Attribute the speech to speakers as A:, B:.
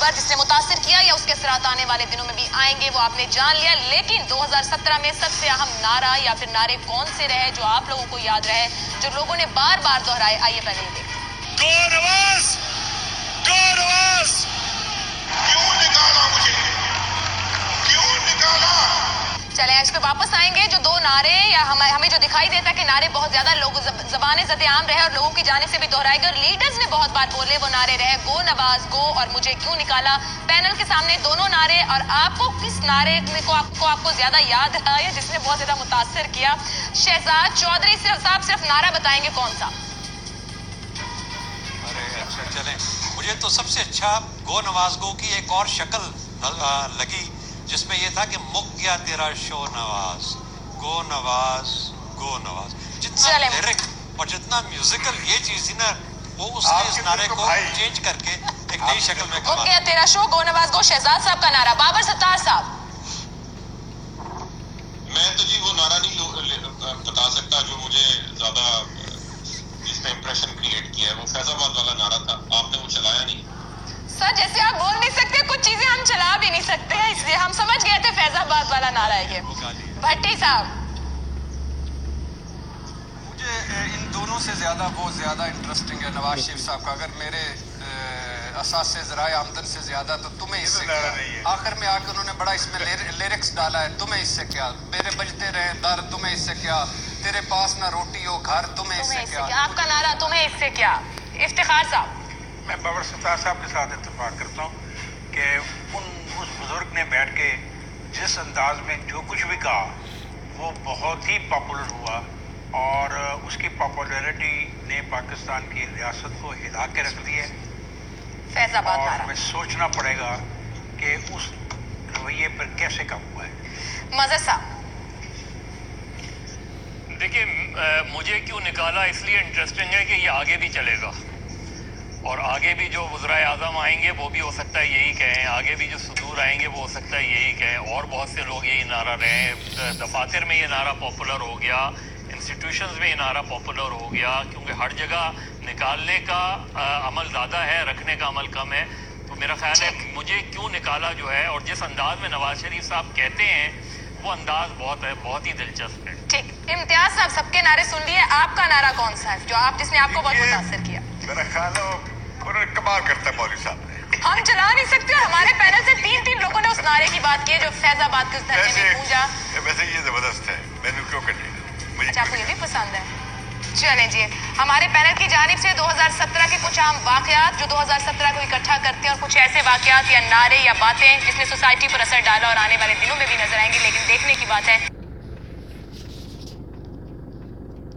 A: खबर जिसने मुतासिर किया या उसके असरात आने वाले दिनों में भी आएंगे वो आपने जान लिया। लेकिन 2017 में सबसे अहम नारा या फिर नारे कौन से रहे जो आप लोगों को याद रहे, जो लोगों ने बार बार दोहराए? आइए पहले ये देखते हैं।
B: गो नवाज, गो नवाज, क्यों निकाला मुझे, क्यों निकाला?
A: चले इस पे वापस आएंगे। जो दो नारे या हमें जो दिखाई देता है कि नारे बहुत ज्यादा लोग जबाने ज़द-ए-आम रहे और लोगों की जाने से भी दोहराए गए और लीडर्स ने बहुत बार बोले, वो नारे रहे गो नवाज गो और मुझे क्यों निकाला। पैनल के सामने दोनों नारे, और आपको किस नारे को आपको ज्यादा याद रहा है जिसने बहुत ज्यादा मुतासिर किया? शहजाद चौधरी साहब सिर्फ नारा बताएंगे कौन सा?
C: अरे अच्छा चलें, मुझे तो सबसे अच्छा गो नवाज गो की एक और शक्ल लगी जिसमें ये था कि मुक गया तेरा शो नवाज, गो नवाज गो नवाज। जितना लिरिक और जितना म्यूजिकल ये चीज थी ना, वो उसने इस नारे को चेंज करके एक नई शक्ल में
A: मुक गया तेरा शो गो नवाज गो, शहजाद साहब का नारा। बाबर सत्तार साहब।
D: मैं तो जी वो नारा नहीं बता सकता जो मुझे ज्यादा इसमें इंप्रेशन क्रिएट किया है। वो फैजाबाद वाला नारा था, आपने वो चलाया नहीं।
A: सर जैसे आप बोल नहीं सकते कुछ चीजें हम चला भी नहीं सकते हैं, इसलिए हम समझ गए थे फैजाबाद वाला नारा है ये। भट्टी साहब।
E: मुझे इन दोनों से ज्यादा वो ज्यादा इंटरेस्टिंग है नवाज शरीफ साहब का। अगर मेरे असास से ज़राए आमदन से ज्यादा तो तुम्हें इससे क्या। आखिर में आकर उन्होंने बड़ा इसमें लिरिक्स डाला है, तुम्हें इससे क्या, मेरे बजते रहे दर तुम्हें इससे क्या, तेरे पास ना रोटी हो घर तुम्हें इससे क्या।
A: आपका नारा तुम्हें इससे क्या। इफ्तिखार साहब।
F: मैं बाबर सत्तार साहब के साथ इत्तेफाक करता हूँ कि उस बुजुर्ग ने बैठ के जिस अंदाज में जो कुछ भी कहा वो बहुत ही पॉपुलर हुआ और उसकी पॉपुलैरिटी ने पाकिस्तान की रियासत को हिला के रख दिया है।
A: फैजाबाद
F: और
A: नारा।
F: हमें सोचना पड़ेगा कि उस रवैये पर कैसे काबू है।
A: मज़हर साहब।
G: देखिए मुझे क्यों निकाला इसलिए इंटरेस्टिंग है कि ये आगे भी चलेगा और आगे भी जो वज़राए आज़म आएंगे वो भी हो सकता है यही कहें, आगे भी जो सदूर आएंगे वो हो सकता है यही कहें, और बहुत से लोग यही नारा रहे हैं। दफातर में ये नारा पॉपुलर हो गया, इंस्टीट्यूशंस में ये नारा पॉपुलर हो गया, क्योंकि हर जगह निकालने का अमल ज़्यादा है, रखने का अमल कम है। तो मेरा ख्याल है मुझे क्यों निकाला जो है, और जिस अंदाज में नवाज शरीफ साहब कहते हैं वो अंदाज बहुत ही दिलचस्प है।
A: ठीक, इम्तियाज साहब सबके नारे सुन लिए, आपका नारा कौन सा है जो जिसने आपको बहुत मुतासिर किया?
B: मेरा ख्याल है उन्होंने कमाल करता है मौलवी साहब ने।
A: हम चला नहीं सकते और हमारे पैनल से तीन लोगों ने उस नारे की बात की जो फैजाबाद के उस धरने में गूंजा।
B: वैसे ये जबरदस्त है, मैंने क्यों कर लिया।
A: अच्छा आपको ये भी पसंद है? चलें जी, हमारे पैनल की जानिब से 2017 के कुछ अहम वाकयात जो 2017 को इकट्ठा करते हैं और कुछ ऐसे वाकयात या नारे या बातें जिसने सोसाइटी पर असर डाला और आने वाले दिनों में भी नजर आएंगे, लेकिन देखने की बात है